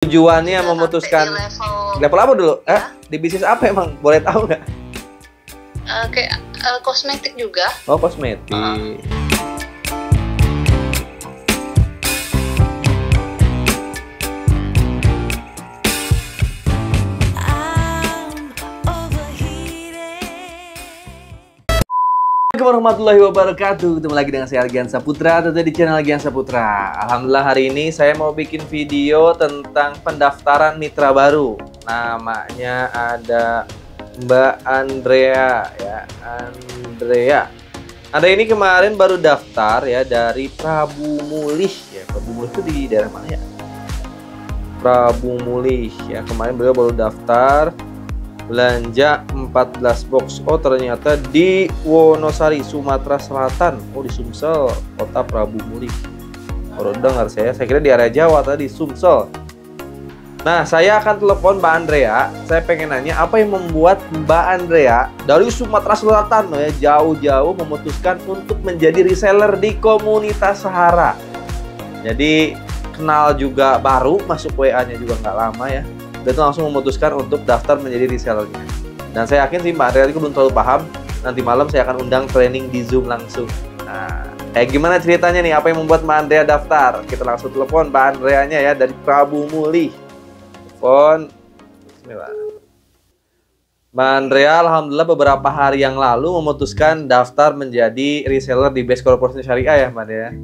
Tujuannya Udah memutuskan sampai di level apa dulu? Ya. Di bisnis apa emang? Boleh tahu nggak? Kayak kosmetik juga. Oh, kosmetik. Assalamualaikum warahmatullahi wabarakatuh. Ketemu lagi dengan saya Algian Saputra, tentu di channel Algian Saputra. Alhamdulillah hari ini saya mau bikin video tentang pendaftaran mitra baru. Namanya ada Mbak Andrea ya, Andrea. Anda ini kemarin baru daftar ya dari Prabu Mulih ya. Prabu Mulih itu di daerah mana ya? Prabu Mulih ya. Kemarin beliau baru daftar belanja 14 box. Oh, ternyata di Wonosari, Sumatera Selatan. Oh, di Sumsel, kota Prabu Mulih. Baru dengar saya kira di area Jawa tadi, Sumsel. Nah, saya akan telepon Mbak Andrea. Saya pengen nanya apa yang membuat Mbak Andrea dari Sumatera Selatan ya, jauh-jauh memutuskan untuk menjadi reseller di komunitas Sahara. Jadi kenal juga baru, masuk WA-nya juga nggak lama ya. Dia tuh langsung memutuskan untuk daftar menjadi resellernya. Dan saya yakin sih Mbak Andrea itu belum terlalu paham. Nanti malam saya akan undang training di Zoom langsung. Nah, kayak gimana ceritanya nih? Apa yang membuat Mbak Andrea daftar? Kita langsung telepon Mbak Andreanya ya dari Prabu Mulih. Telepon. Bismillah. Mbak Andrea, alhamdulillah beberapa hari yang lalu memutuskan daftar menjadi reseller di Best Corporation Syariah ya Mbak Andrea.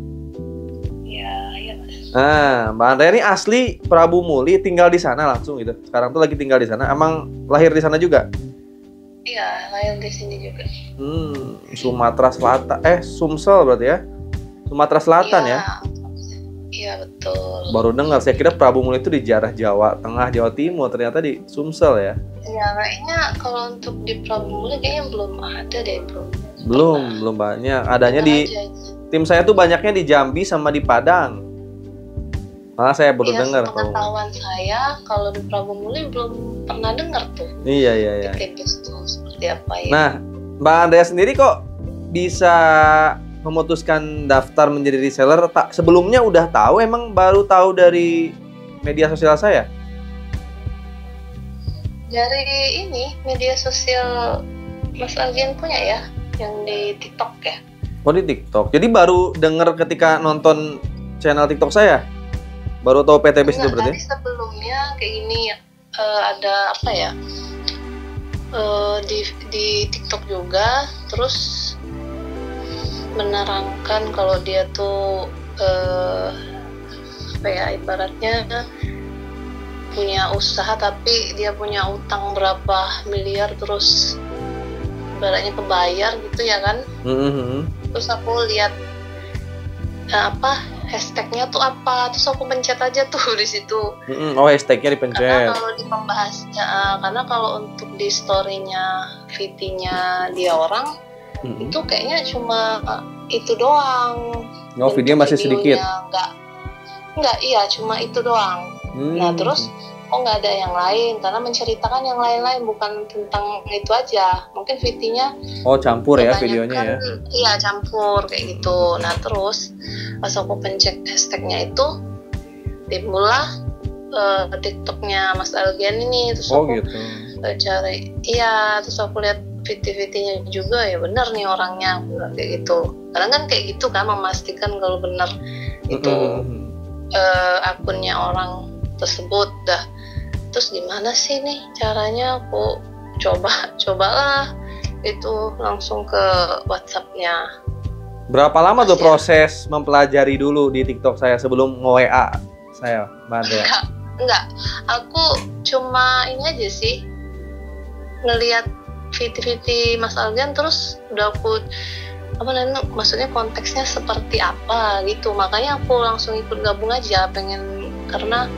Nah, Mbak Andrea ini asli Prabu Mulih, tinggal di sana langsung gitu. Sekarang tuh lagi tinggal di sana. Emang lahir di sana juga? Iya, lahir di sini juga. Sumatera Selatan. Sumsel berarti ya? Sumatera Selatan ya? Iya, betul. Baru dengar, saya kira Prabu Mulih itu di daerah Jawa Tengah, Jawa Timur. Ternyata di Sumsel ya? Iya, kayaknya kalau untuk di Prabu Mulih kayaknya belum ada deh, bro. Belum banyak. Adanya di tim saya tuh banyaknya di Jambi sama di Padang. Malah saya baru dengar. Pengetahuan saya kalau di Prabu Mulih belum pernah dengar tuh. Iya. Tips tuh seperti apa ya. Nah, Mbak Andrea sendiri kok bisa memutuskan daftar menjadi reseller? Sebelumnya udah tahu, emang baru tahu dari media sosial saya? Dari ini, media sosial Mas Algian punya ya, yang di TikTok ya. Oh, di TikTok. Jadi baru dengar ketika nonton channel TikTok saya? Baru tahu PTBS itu berarti? Tadi sebelumnya kayak gini, ada apa ya, di TikTok juga, terus menerangkan kalau dia tuh apa ya, ibaratnya punya usaha tapi dia punya utang berapa miliar, terus ibaratnya kebayar gitu ya kan. Terus aku lihat hashtagnya tuh apa, terus aku pencet aja tuh di situ. Oh, hashtagnya dipencet. Karena kalau di pembahasnya, karena kalau untuk di story-nya, VT-nya dia orang, itu kayaknya cuma itu doang. Oh, video masih sedikit. Enggak, iya cuma itu doang. Nah terus nggak ada yang lain, karena menceritakan yang lain-lain, bukan tentang itu aja. Mungkin VT-nya campur ya videonya ya. Iya, campur kayak gitu. Nah terus pas aku pencet hashtagnya itu, timbullah TikToknya Mas Algian ini. Terus aku gitu. Cari, iya, terus aku lihat VT-VT-nya juga, ya benar nih orangnya, kayak gitu. Karena kan kayak gitu kan, memastikan kalau benar itu akunnya orang tersebut. Terus gimana sih nih caranya? Aku cobalah itu langsung ke WhatsApp-nya. Berapa lama tuh proses mempelajari dulu di TikTok saya sebelum nge-WA saya, Mbak Andrea? Enggak, aku cuma ini aja sih, ngelihat VT Mas Algian, terus udah aku maksudnya konteksnya seperti apa gitu. Makanya aku langsung ikut gabung aja, karena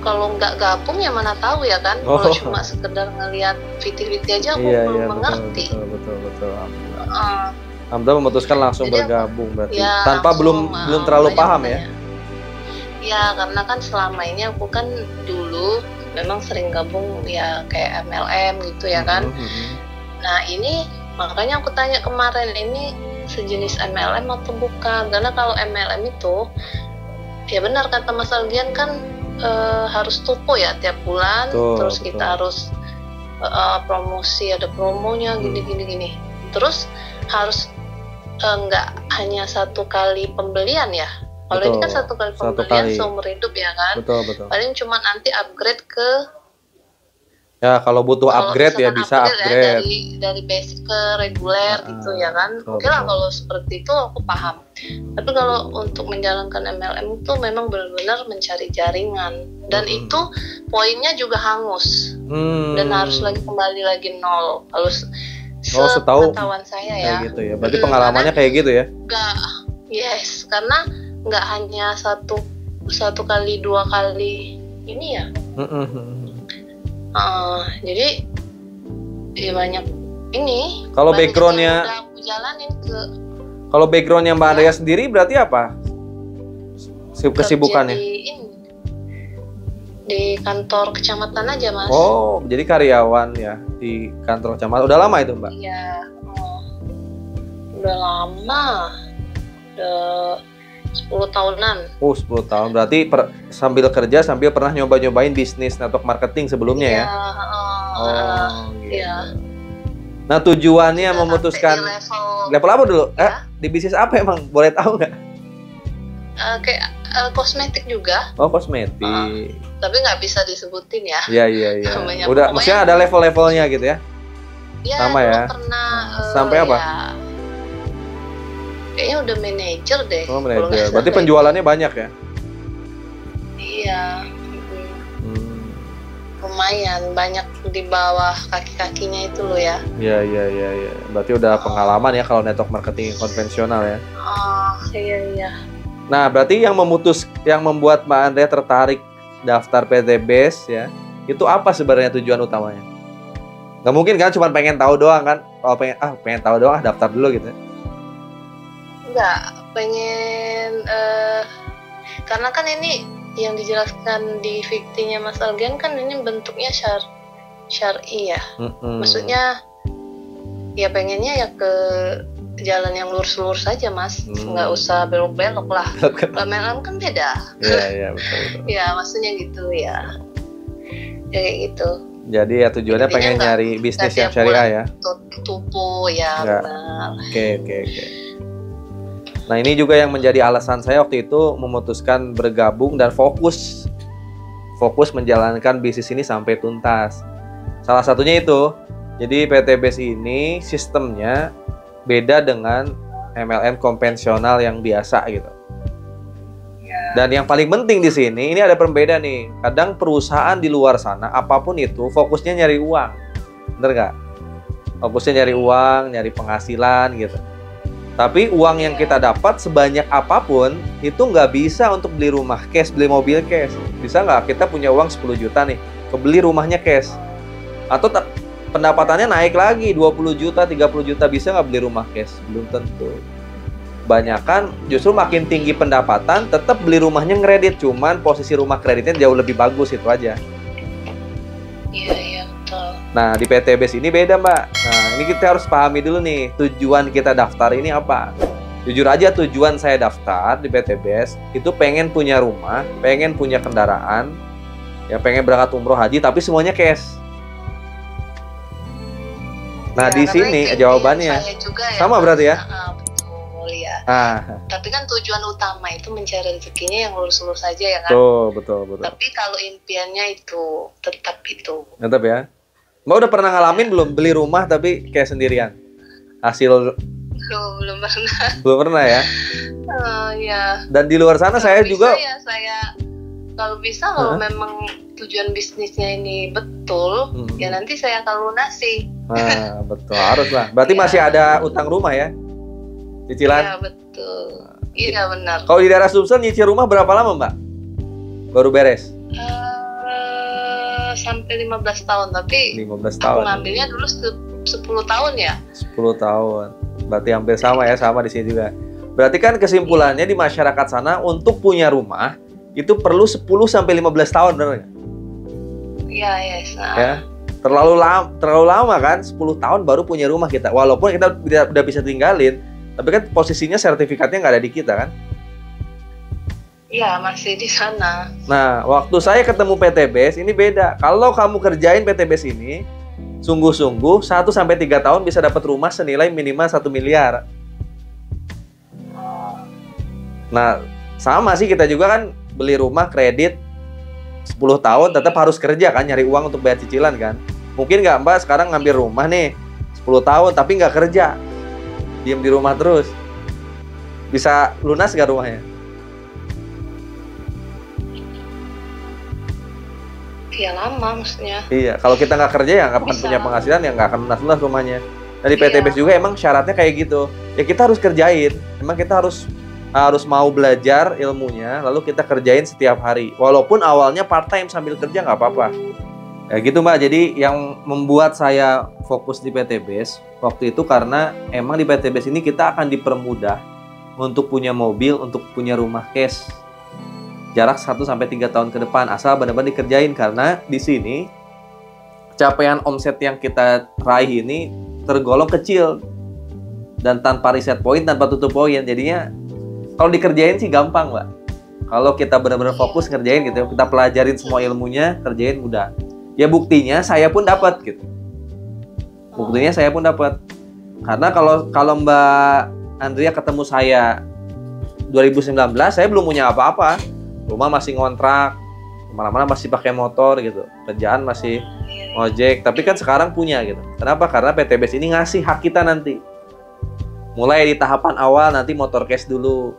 kalau nggak gabung ya mana tahu ya kan. Kalau cuma sekedar ngelihat VT aja aku belum mengerti. Betul. Alhamdulillah memutuskan langsung bergabung berarti. Ya, tanpa belum terlalu paham ya. Ya, karena kan selama ini aku kan dulu memang sering gabung ya kayak MLM gitu ya kan. Nah, ini makanya aku tanya kemarin, ini sejenis MLM atau bukan? Karena kalau MLM itu ya benar kata Mas Algian kan, harus tupo ya tiap bulan. Betul, Terus betul. kita harus promosi, ada promonya gini. Terus harus nggak hanya satu kali pembelian ya. Kalau ini kan Betul, satu kali satu pembelian kali. seumur hidup ya kan. Betul. Paling cuma nanti upgrade ke, Ya, kalau butuh kalau upgrade ya misalkan bisa ya, upgrade. dari basic ke reguler gitu ya kan. betul, Oke lah betul. kalau seperti itu aku paham. Tapi kalau untuk menjalankan MLM itu memang benar-benar mencari jaringan, dan itu poinnya juga hangus dan harus lagi kembali lagi nol. Kalau setahu sepengetahuan saya ya. Kayak gitu ya. Berarti pengalamannya kayak gitu ya? Karena nggak hanya satu kali, dua kali ini ya. Jadi ya banyak ini. Kalau banyak backgroundnya, yang udah aku jalanin kalau backgroundnya Mbak Andrea sendiri berarti apa? Kesibukannya? Di kantor kecamatan aja Mas. Oh, jadi karyawan ya di kantor kecamatan. Udah lama itu Mbak? Iya, udah lama, udah 10 tahunan. 10 tahun. Berarti sambil kerja sambil pernah nyoba-nyobain bisnis network marketing sebelumnya ya? Gitu. Iya. Nah, tujuannya Udah memutuskan sampai di level apa dulu? Ya. Di bisnis apa emang? Boleh tahu nggak? Kayak kosmetik juga, Oh, kosmetik. tapi nggak bisa disebutin ya. Iya. Namanya Udah, pokoknya- maksudnya ada level-levelnya gitu ya? Ya, Sama dulu ya? pernah Sampai apa? ya, kayaknya udah manajer deh. Oh, kalau nggak manajer. salah Berarti ya. penjualannya banyak ya? Iya, lumayan banyak di bawah kaki-kakinya itu loh ya. Iya. Berarti udah pengalaman ya kalau network marketing konvensional ya. Iya. Nah, berarti yang membuat Mbak Andrea tertarik daftar PTBS ya, itu apa sebenarnya tujuan utamanya? Nggak mungkin kan cuma pengen tahu doang kan? Kalau pengen tahu doang, daftar dulu gitu. Enggak, pengen karena kan ini yang dijelaskan di fiktinya Mas Algen kan ini bentuknya syar'i ya. Maksudnya ya pengennya ya ke jalan yang lurus-lurus saja Mas, nggak usah belok-belok lah. MLM kan beda. Iya betul. Ya maksudnya gitu ya. Kayak gitu. Jadi ya tujuannya Intinya pengen nggak- nyari bisnis nggak yang tiap syariah ya. Tupo ya Nggak. benar. Oke. Nah, ini juga yang menjadi alasan saya waktu itu memutuskan bergabung dan fokus menjalankan bisnis ini sampai tuntas. Salah satunya itu, jadi PTBS ini sistemnya beda dengan MLM konvensional yang biasa gitu. Dan yang paling penting di sini, ini ada perbedaan nih. Kadang perusahaan di luar sana, apapun itu, fokusnya nyari uang. Bener nggak? Fokusnya nyari uang, nyari penghasilan gitu. Tapi uang yang kita dapat sebanyak apapun, itu nggak bisa untuk beli rumah cash, beli mobil cash. Bisa nggak kita punya uang 10 juta nih, kebeli rumahnya cash. Atau pendapatannya naik lagi 20 juta, 30 juta, bisa nggak beli rumah cash? Belum tentu. Banyakan justru makin tinggi pendapatan tetap beli rumahnya ngredit, cuman posisi rumah kreditnya jauh lebih bagus, itu aja. Iya betul. Nah, di PTBS ini beda Mbak. Nah, ini kita harus pahami dulu nih, tujuan kita daftar ini apa. Jujur aja tujuan saya daftar di PTBS itu pengen punya rumah, pengen punya kendaraan, ya pengen berangkat umroh haji, tapi semuanya cash. Nah, Ya, di karena sini itu jawabannya impian saya juga ya, sama Mas. berarti ya? Betul ya. Tapi Tapi kan tujuan utama itu mencari rezekinya yang lurus-lurus saja ya kan. betul. Tapi kalau impiannya itu tetap itu. Tetap ya. Mbak udah pernah ngalamin belum beli rumah tapi kayak sendirian? Hasil Belum pernah. belum pernah ya? Ya. Dan di luar sana saya Kalau juga bisa ya saya kalau bisa kalau memang tujuan bisnisnya ini betul, ya nanti saya akan lunasi. Nah, betul, harus lah. Berarti masih ada utang rumah ya? Cicilan? Iya betul. Iya benar. Kalau di daerah Sumsel nyicil rumah berapa lama Mbak? Baru beres? Sampai 15 tahun, tapi 15 aku tahun. ngambilnya dulu 10 tahun ya. 10 tahun. Berarti hampir sama ya, sama di sini juga. Berarti kan kesimpulannya di masyarakat sana untuk punya rumah itu perlu 10 sampai 15 tahun, benar nggak? Iya, yes. Ya. Terlalu lama kan, 10 tahun baru punya rumah kita. Walaupun kita udah bisa tinggalin, tapi kan posisinya sertifikatnya nggak ada di kita kan? Iya, masih di sana. Nah, waktu saya ketemu PTBS ini beda. Kalau kamu kerjain PTBS ini, sungguh-sungguh 1 sampai 3 tahun bisa dapat rumah senilai minimal 1 miliar. Nah, sama sih kita juga kan beli rumah kredit 10 tahun tetap harus kerja kan, nyari uang untuk bayar cicilan kan. Mungkin nggak Mbak sekarang ngambil rumah nih 10 tahun tapi nggak kerja, diem di rumah terus, bisa lunas nggak rumahnya? Iya, lama maksudnya. Iya, kalau kita nggak kerja ya nggak akan punya penghasilan, ya nggak akan lunas rumahnya. Dari PTBS juga emang syaratnya kayak gitu. Ya kita harus kerjain. Emang kita harus mau belajar ilmunya, lalu kita kerjain setiap hari. Walaupun awalnya part time sambil kerja nggak apa-apa. Ya gitu Mbak. Jadi yang membuat saya fokus di PTBS waktu itu karena emang di PTBS ini kita akan dipermudah untuk punya mobil, untuk punya rumah cash. Jarak 1-3 tahun ke depan, asal benar-benar dikerjain, karena di sini capaian omset yang kita raih ini tergolong kecil dan tanpa reset point, tanpa tutup poin. Jadinya kalau dikerjain sih gampang, Mbak. Kalau kita benar-benar fokus ngerjain gitu, kita pelajarin semua ilmunya, kerjain mudah. Ya buktinya saya pun dapat gitu. Buktinya saya pun dapat. Karena kalau Mbak Andrea ketemu saya 2019, saya belum punya apa-apa. Rumah masih ngontrak, kemana-mana masih pakai motor gitu, kerjaan masih ojek, tapi kan sekarang punya gitu. Kenapa? Karena PTBS ini ngasih hak kita nanti. Mulai di tahapan awal nanti motor cash dulu.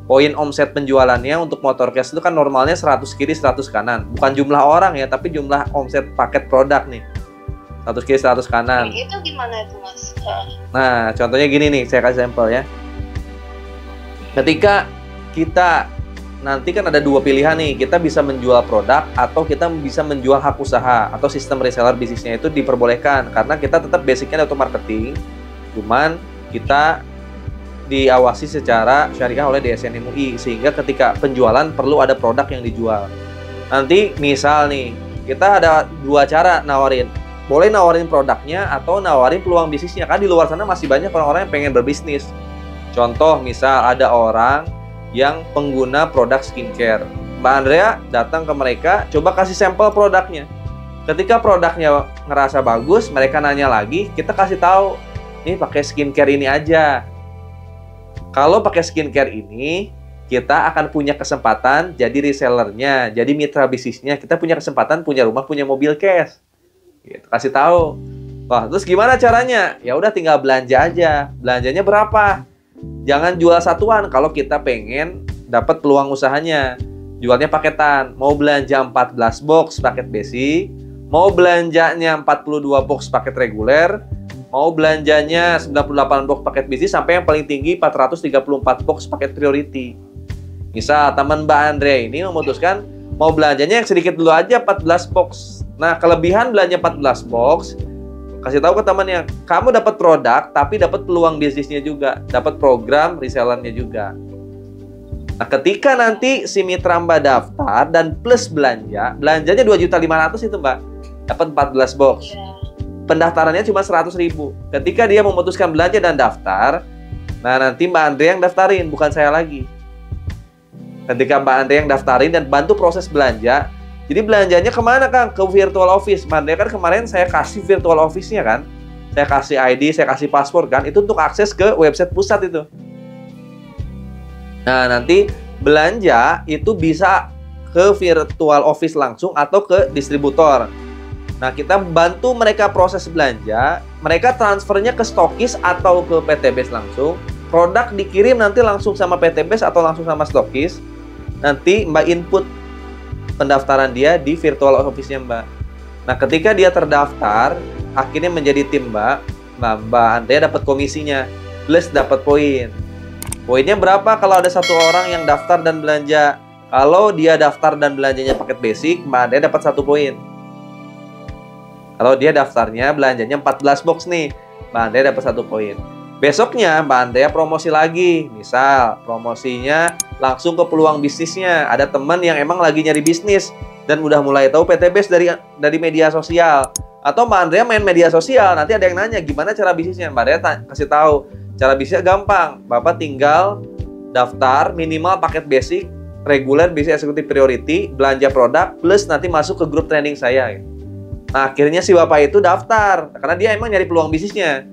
Poin omset penjualannya untuk motor cash itu kan normalnya 100 kiri 100 kanan. Bukan jumlah orang ya, tapi jumlah omset paket produk nih. 100 kiri 100 kanan. Itu gimana itu Mas? Nah, contohnya gini nih, saya kasih sampel ya. Ketika kita nanti kan ada dua pilihan nih, kita bisa menjual produk atau kita bisa menjual hak usaha, atau sistem reseller bisnisnya itu diperbolehkan karena kita tetap basicnya auto marketing, cuman kita diawasi secara syariah oleh DSN MUI, sehingga ketika penjualan perlu ada produk yang dijual. Nanti misal nih, kita ada dua cara nawarin, boleh nawarin produknya atau nawarin peluang bisnisnya, kan di luar sana masih banyak orang-orang yang pengen berbisnis. Contoh misal ada orang yang pengguna produk skincare, Mbak Andrea datang ke mereka, coba kasih sampel produknya. Ketika produknya ngerasa bagus, mereka nanya lagi, kita kasih tahu, nih pakai skincare ini aja. Kalau pakai skincare ini, kita akan punya kesempatan jadi resellernya, jadi mitra bisnisnya. Kita punya kesempatan punya rumah, punya mobil cash. Gitu, kasih tahu. Wah, terus gimana caranya? Ya udah tinggal belanja aja. Belanjanya berapa? Jangan jual satuan kalau kita pengen dapat peluang usahanya. Jualnya paketan. Mau belanja 14 box paket basic, mau belanjanya 42 box paket reguler, mau belanjanya 98 box paket bisnis, sampai yang paling tinggi 434 box paket priority. Misal teman Mbak Andre ini memutuskan mau belanjanya yang sedikit dulu aja 14 box. Nah, kelebihan belanja 14 box, kasih tahu ke temannya, kamu dapat produk tapi dapat peluang bisnisnya juga, dapat program resellernya juga. Nah, ketika nanti si mitra Mbak daftar dan plus belanjanya 2.500.000 itu Mbak, dapat 14 box. Pendaftarannya cuma 100.000. Ketika dia memutuskan belanja dan daftar, nah nanti Mbak Andre yang daftarin, bukan saya lagi. Ketika Mbak Andre yang daftarin dan bantu proses belanja, jadi belanjanya kemana Kang? Ke virtual office. Mbak Andre kan kemarin saya kasih virtual office-nya kan, saya kasih ID, saya kasih paspor kan, itu untuk akses ke website pusat itu. Nah nanti belanja itu bisa ke virtual office langsung atau ke distributor. Nah, kita bantu mereka proses belanja, mereka transfernya ke stokis atau ke PTBS langsung. Produk dikirim nanti langsung sama PTBS atau langsung sama stokis. Nanti Mbak input pendaftaran dia di virtual office-nya Mbak. Nah, ketika dia terdaftar, akhirnya menjadi tim Mbak. Nah, Mbak Andrea dapat komisinya, plus dapat poin. Poinnya berapa kalau ada satu orang yang daftar dan belanja? Kalau dia daftar dan belanjanya paket basic, Mbak Andrea dapat 1 poin. Kalau dia daftarnya belanjanya 14 box nih, Mbak Andrea dapat 1 poin. Besoknya Mbak Andrea promosi lagi. Misal promosinya langsung ke peluang bisnisnya. Ada teman yang emang lagi nyari bisnis dan udah mulai tahu PTBS dari media sosial. Atau Mbak Andrea main media sosial, nanti ada yang nanya gimana cara bisnisnya. Mbak Andrea kasih tahu, cara bisnisnya gampang. Bapak tinggal daftar minimal paket basic reguler, bisnis eksekutif priority, belanja produk, plus nanti masuk ke grup training saya. Nah, akhirnya si bapak itu daftar, karena dia emang nyari peluang bisnisnya.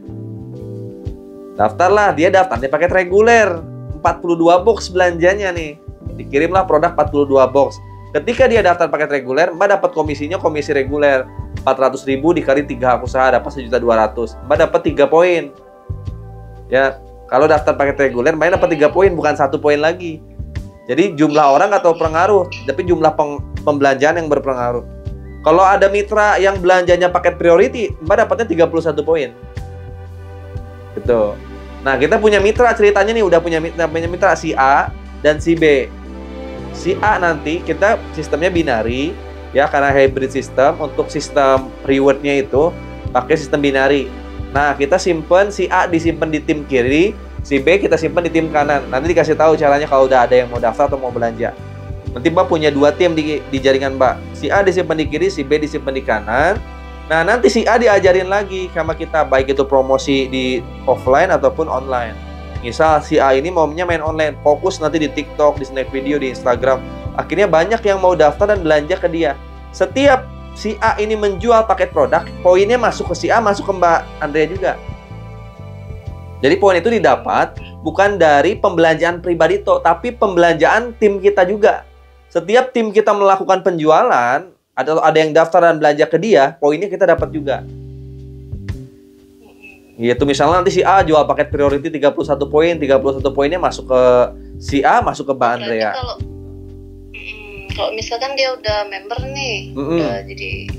Daftarlah, dia paket reguler, 42 box belanjanya nih. Dikirimlah produk 42 box. Ketika dia daftar paket reguler, Mbak dapat komisinya komisi reguler. 400.000 dikali 3 hak usaha dapat 1.200.000. Mbak dapat 3 poin. Ya, kalau daftar paket reguler, Mbak dapat 3 poin, bukan 1 poin lagi. Jadi jumlah orang nggak tahu pengaruh, tapi jumlah pembelanjaan yang berpengaruh. Kalau ada mitra yang belanjanya paket priority, Mbak dapatnya 31 poin. Gitu. Nah, kita punya mitra, ceritanya nih udah punya mitra si A dan si B. Si A nanti kita sistemnya binary ya, karena hybrid system. Untuk sistem rewardnya itu pakai sistem binary. Nah, kita simpen si A disimpan di tim kiri, si B kita simpan di tim kanan. Nanti dikasih tahu caranya kalau udah ada yang mau daftar atau mau belanja. Nanti Mbak punya 2 tim di jaringan Mbak. Si A disimpan di kiri, si B disimpan di kanan. Nah, nanti si A diajarin lagi sama kita, baik itu promosi di offline ataupun online. Misal si A ini maunya main online, fokus nanti di TikTok, di snack video, di Instagram. Akhirnya banyak yang mau daftar dan belanja ke dia. Setiap si A ini menjual paket produk, poinnya masuk ke si A, masuk ke Mbak Andrea juga. Jadi poin itu didapat bukan dari pembelanjaan pribadi tapi pembelanjaan tim kita juga. Setiap tim kita melakukan penjualan, atau ada yang daftar dan belanja ke dia, poinnya kita dapat juga. Gitu, misalnya nanti si A jual paket priority 31 poin, 31 poinnya masuk ke si A, masuk ke Mbak Andrea. Kalau misalkan dia udah member nih, udah jadi,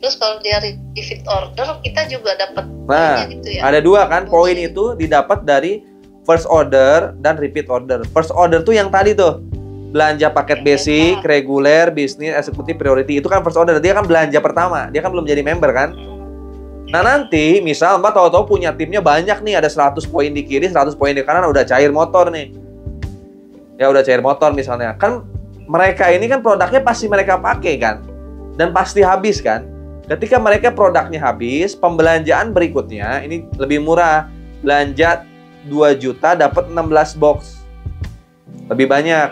terus kalau dia repeat order, kita juga dapat poinnya gitu ya. Ada 2 kan, poin itu didapat dari first order dan repeat order. First order tuh yang tadi tuh, belanja paket basic, reguler, bisnis, eksekutif, priority. Itu kan first order, dia kan belanja pertama, dia kan belum jadi member kan. Nah, nanti misal Mbak tahu-tahu punya timnya banyak nih, ada 100 poin di kiri, 100 poin di kanan, udah cair motor nih. Ya udah cair motor misalnya. Kan mereka ini kan produknya pasti mereka pakai kan. Dan pasti habis kan. Ketika mereka produknya habis, pembelanjaan berikutnya ini lebih murah. Belanja 2 juta dapat 16 box. Lebih banyak.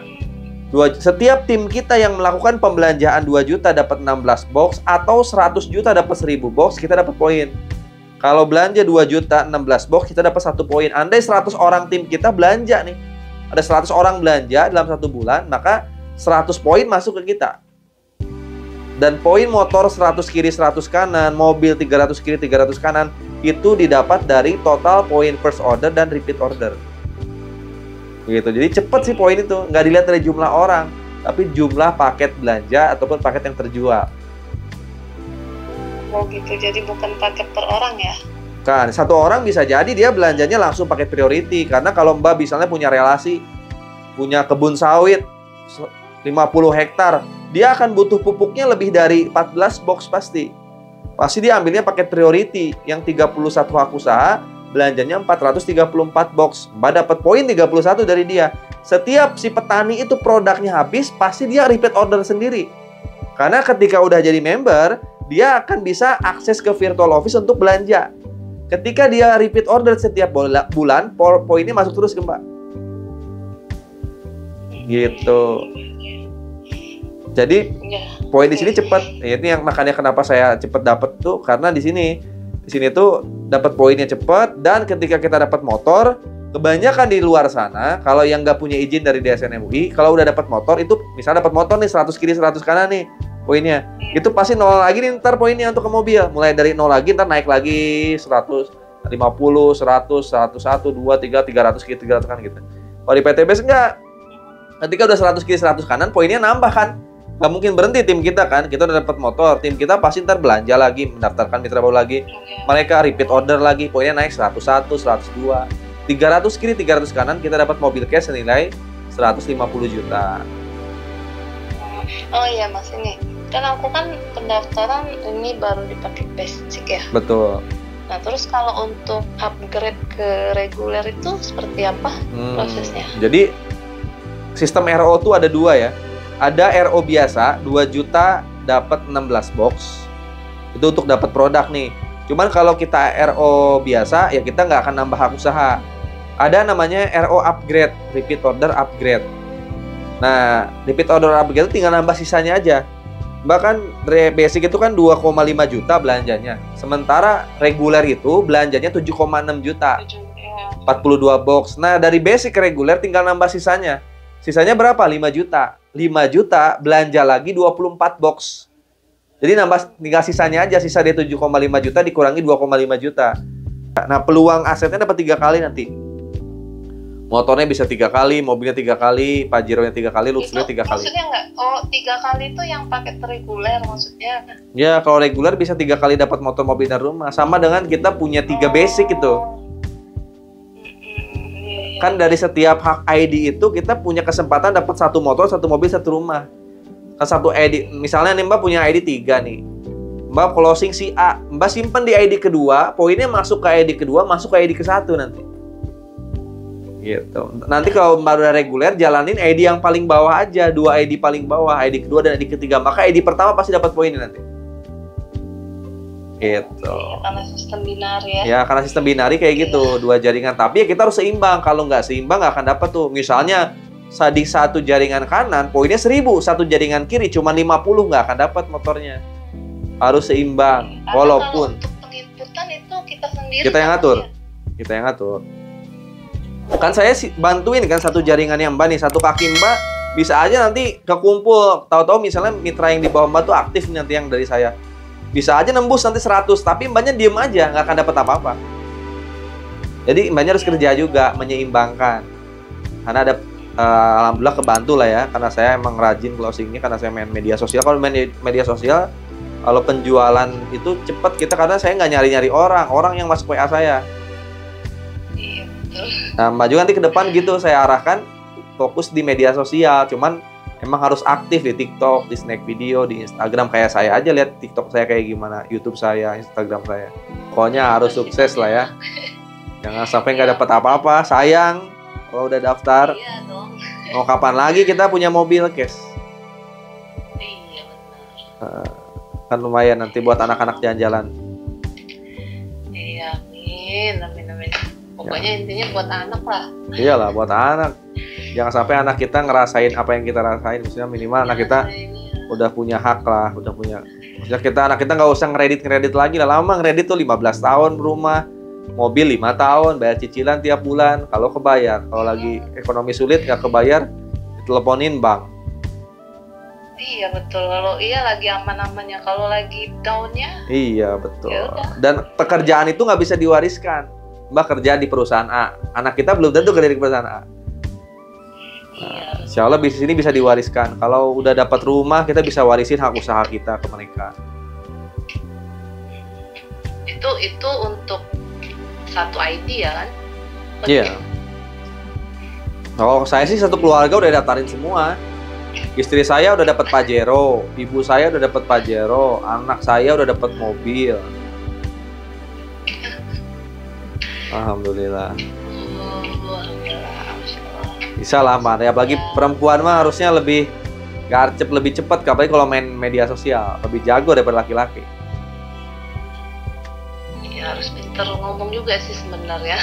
Setiap tim kita yang melakukan pembelanjaan 2 juta dapat 16 box, atau 100 juta dapat 1000 box, kita dapat poin. Kalau belanja 2 juta 16 box, kita dapat 1 poin. Andai 100 orang tim kita belanja nih, ada 100 orang belanja dalam 1 bulan, maka 100 poin masuk ke kita. Dan poin motor 100 kiri 100 kanan, mobil 300 kiri 300 kanan, itu didapat dari total poin first order dan repeat order. Gitu. Jadi cepet sih poin itu, nggak dilihat dari jumlah orang, tapi jumlah paket belanja ataupun paket yang terjual. Oh gitu, jadi bukan paket per orang ya? Kan, 1 orang bisa jadi dia belanjanya langsung paket priority. Karena kalau Mbak misalnya punya relasi, punya kebun sawit 50 hektar, dia akan butuh pupuknya lebih dari 14 box pasti. Pasti dia ambilnya paket priority yang 31 hak usaha, belanjanya 434 box. Mbak dapat poin 31 dari dia. Setiap si petani itu produknya habis, pasti dia repeat order sendiri. Karena ketika udah jadi member, dia akan bisa akses ke virtual office untuk belanja. Ketika dia repeat order setiap bulan, poinnya masuk terus ke Mbak. Gitu. Jadi poin di sini cepat. Ini yang makanya kenapa saya cepat dapat tuh, karena di sini tuh dapat poinnya cepat. Dan ketika kita dapat motor, kebanyakan di luar sana kalau yang nggak punya izin dari DSN MUI, kalau udah dapat motor itu, misalnya dapat motor nih 100 kiri 100 kanan nih poinnya, itu pasti 0 lagi nih ntar poinnya untuk ke mobil. Mulai dari 0 lagi ntar naik lagi 100, 50, 100, 101, 2, 3, 300 kiri 300 kanan gitu. Kalau di PTBS enggak. Ketika udah 100 kiri 100 kanan, poinnya nambah kan. Nggak mungkin berhenti tim kita kan. Kita udah dapat motor, tim kita pasti ntar belanja lagi, mendaftarkan mitra baru lagi. Mereka repeat order lagi, poinnya naik 101, 102. 300 kiri 300 kanan, kita dapat mobil cash senilai 150 juta. Oh iya Mas, ini kan aku kan pendaftaran ini baru dipakai basic ya. Betul. Nah terus kalau untuk upgrade ke reguler itu seperti apa prosesnya? Jadi sistem RO tuh ada 2 ya. Ada RO biasa 2 juta dapat 16 box. Itu untuk dapat produk nih. Cuman kalau kita RO biasa ya kita nggak akan nambah hak usaha. Ada namanya RO upgrade, repeat order upgrade. Nah, repeat order upgrade itu tinggal nambah sisanya aja. Bahkan basic itu kan 2,5 juta belanjanya. Sementara reguler itu belanjanya 7,6 juta. 42 box. Nah, dari basic ke reguler tinggal nambah sisanya. Sisanya berapa? 5 juta. 5 juta belanja lagi 24 box. Jadi tinggal sisanya aja. Sisa dia 7,5 juta dikurangi 2,5 juta. Nah, peluang asetnya dapat 3 kali nanti. Motornya bisa 3 kali, mobilnya 3 kali, Pajero-nya 3 kali, Luxury 3 kali. Maksudnya nggak? Oh, 3 kali itu yang paket reguler maksudnya? Ya, kalau reguler bisa 3 kali dapat motor, mobil, dan rumah. Sama dengan kita punya 3 basic itu. Kan dari setiap hak ID itu kita punya kesempatan dapat 1 motor, 1 mobil, 1 rumah. Kan 1 ID, misalnya nih Mbak punya ID 3 nih. Mbak closing si A, Mbak simpen di ID kedua, poinnya masuk ke ID kedua, masuk ke ID ke-1 nanti. Gitu. Nanti kalau Mbak udah reguler, jalanin ID yang paling bawah aja, 2 ID paling bawah, ID kedua dan ID ketiga. Maka ID pertama pasti dapat poinnya nanti. Gitu. Karena sistem binari ya. Ya, karena sistem binari kayak gitu, 2 jaringan. Tapi ya kita harus seimbang. Kalau nggak seimbang nggak akan dapat tuh. Misalnya di 1 jaringan kanan poinnya 1000, 1 jaringan kiri cuma 50, nggak akan dapat motornya. Harus seimbang. Karena walaupun untuk penginputan itu kita sendiri. Kita yang ngatur. Kita yang ngatur. Kan saya bantuin kan 1 jaringannya Mbak nih, 1 kaki Mbak bisa aja nanti kekumpul. Tahu-tahu misalnya mitra yang di bawah Mbak tuh aktif nanti yang dari saya. Bisa aja nembus nanti 100, tapi Mbaknya diem aja, nggak akan dapat apa-apa. Jadi Mbaknya harus kerja juga, menyeimbangkan. Karena ada, alhamdulillah kebantu lah ya, karena saya emang rajin closingnya, karena saya main media sosial. Kalau main media sosial, kalau penjualan itu cepat kita, karena saya nggak nyari-nyari orang yang masuk WA saya. Nah, Mbak juga nanti ke depan gitu saya arahkan fokus di media sosial, cuman emang harus aktif di TikTok, di snack video, di Instagram. Kayak saya aja, lihat TikTok saya kayak gimana, YouTube saya, Instagram saya. Pokoknya harus sukses lah ya. Jangan sampai nggak dapat apa-apa, sayang kalau udah daftar. Iya dong. Mau kapan lagi kita punya mobil cash? Iya benar. Kan lumayan nanti buat anak-anak jalan-jalan. Iya, amin. Pokoknya intinya buat anak lah. Iyalah, buat anak. Jangan sampai anak kita ngerasain apa yang kita rasain. Maksudnya minimal anak kita udah punya hak lah, udah punya. Maksudnya anak kita nggak usah ngeredit lagi lah. Lama ngeredit tuh 15 tahun rumah, mobil 5 tahun, bayar cicilan tiap bulan. Kalau kebayar, kalau lagi ekonomi sulit nggak kebayar, diteleponin bank. Iya betul. Kalau iya lagi aman-amannya, kalau lagi downnya. Iya betul. Yaudah. Dan pekerjaan itu nggak bisa diwariskan. Mbak kerja di perusahaan A, anak kita belum tentu kerja di perusahaan A. Nah, insya Allah bisnis ini bisa diwariskan. Kalau udah dapat rumah, kita bisa warisin hak usaha kita ke mereka. Itu untuk 1 ID ya kan? Iya. Kalau saya sih 1 keluarga udah daftarin semua. Istri saya udah dapat Pajero, ibu saya udah dapat Pajero, anak saya udah dapat mobil. Alhamdulillah. Bisa lah aman. Ya, apalagi perempuan mah harusnya lebih garcep, lebih cepat. Apalagi kalau main media sosial, lebih jago daripada laki-laki. Iya, harus pintar ngomong juga sih sebenarnya.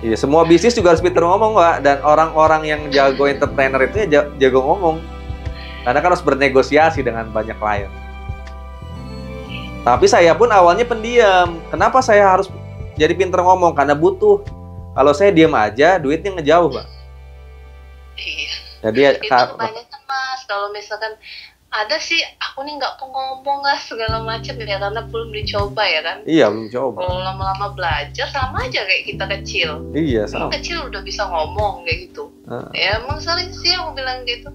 Iya, semua bisnis juga harus pintar ngomong, Mbak. Dan orang-orang yang jago entrepreneur itu ya jago ngomong. Karena kan harus bernegosiasi dengan banyak klien. Tapi saya pun awalnya pendiam. Kenapa saya harus jadi pinter ngomong? Karena butuh. Kalau saya diam aja, duitnya ngejauh, Mbak. Iya. Jadi itu kebanyakan Mas. Kalau misalkan ada sih, aku nih nggak ngomong lah segala macam ya, karena belum dicoba ya kan. Iya, belum coba. Kalau lama-lama belajar sama aja kayak kita kecil. Iya, sama. Kecil udah bisa ngomong kayak gitu. Ya emang sering sih aku bilang gitu.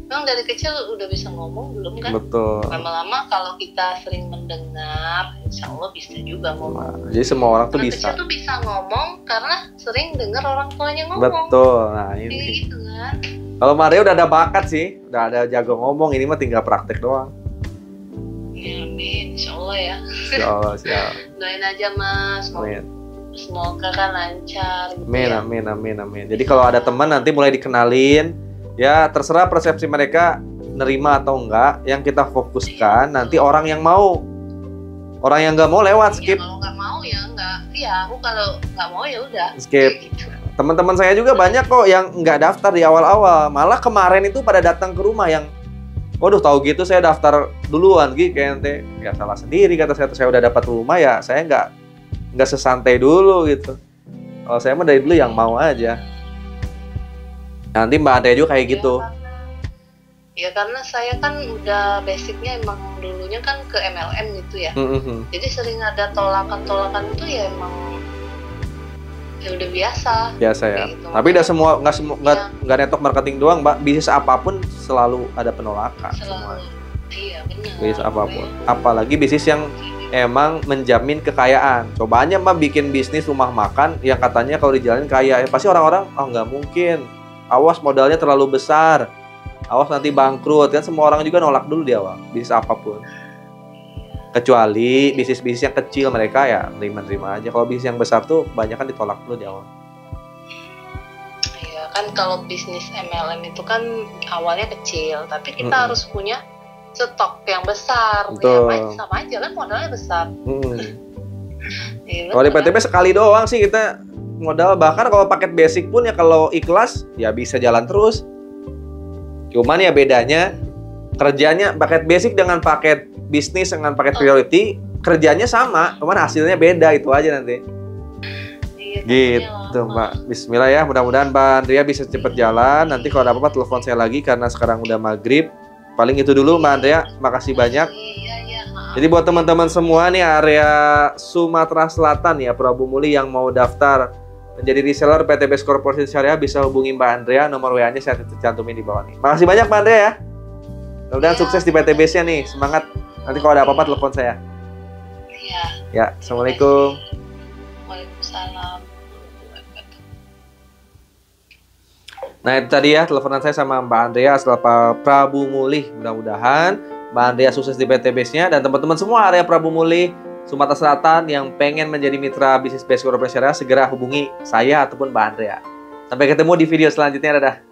Memang dari kecil udah bisa ngomong belum kan? Betul. Lama-lama kalau kita sering mendengar, insya Allah bisa juga ngomong. Nah, jadi semua orang tuh bisa. Kecil tuh bisa ngomong karena sering dengar orang tuanya ngomong. Betul. Nah ini. Kayak gitu kan. Kalau Maria udah ada bakat sih, udah ada jago ngomong. Ini mah tinggal praktek doang. Ya amin, insya Allah ya. Insya Allah, siap. Doain aja Mas. Amin. Semoga kan lancar. Gitu Amin, ya. amin. Jadi kalau ada teman nanti mulai dikenalin. Ya terserah persepsi mereka nerima atau enggak. Yang kita fokuskan nanti orang yang mau. Orang yang nggak mau lewat, skip. Ya, kalau nggak mau ya nggak. Iya, aku kalau nggak mau ya udah. Skip. Gitu. Teman-teman saya juga banyak kok yang nggak daftar di awal-awal. Malah kemarin itu pada datang ke rumah yang, waduh tahu gitu saya daftar duluan gitu kayak ente. Ya salah sendiri kata saya udah dapat rumah ya saya nggak sesantai dulu gitu. Kalau saya mah dari dulu yang mau aja. Nanti Mbak Ante juga kayak gitu. Ya karena saya kan udah basicnya emang dulunya kan ke MLM gitu ya. Jadi sering ada tolakan-tolakan itu ya emang ya udah biasa. Biasa ya. Gitu. Tapi udah nggak network marketing doang, Mbak. Bisnis apapun selalu ada penolakan. Selalu. Iya benar. Bisnis apapun. Apalagi bisnis yang emang menjamin kekayaan. Coba aja Mbak bikin bisnis rumah makan yang katanya kalau dijalanin kaya, ya pasti orang-orang nggak mungkin. Awas modalnya terlalu besar. Awas nanti bangkrut. Kan semua orang juga nolak dulu di awal. Bisnis apapun. Kecuali bisnis-bisnis yang kecil mereka ya terima-terima aja. Kalau bisnis yang besar tuh banyak kan ditolak dulu di awal. Iya kan kalau bisnis MLM itu kan awalnya kecil, tapi kita harus punya stok yang besar. Betul. Ya sama aja kan modalnya besar. Ya, kalau di PTB sekali doang sih kita modal, bahkan kalau paket basic pun ya kalau ikhlas ya bisa jalan terus. Cuman ya bedanya kerjanya paket basic dengan paket bisnis dengan paket priority kerjanya sama, cuman hasilnya beda, itu aja nanti. Iya, gitu Mbak. Bismillah ya, mudah-mudahan Mbak Andrea bisa cepet jalan. Nanti kalau ada apa-apa telepon saya lagi karena sekarang udah maghrib. Paling itu dulu Mbak Andrea, makasih banyak. Jadi buat teman-teman semua nih area Sumatera Selatan ya, Prabu Muli yang mau daftar menjadi reseller PT Best Corporation Syariah bisa hubungi Mbak Andrea, nomor WA-nya saya cantumin di bawah nih. Makasih banyak Mbak Andrea ya. Mudah-mudahan sukses di PT Base-nya nih, semangat. Nanti kalau ada apa-apa telepon saya. Iya. Ya, Assalamualaikum. Waalaikumsalam. Nah itu tadi ya teleponan saya sama Mbak Andrea setelah Pak Prabu Muli. Mudah-mudahan Mbak Andrea sukses di PT Base-nya dan teman-teman semua area Prabu Muli Sumatera Selatan yang pengen menjadi mitra bisnis Best Corporation Syariah segera hubungi saya ataupun Mbak Andrea. Sampai ketemu di video selanjutnya, dadah.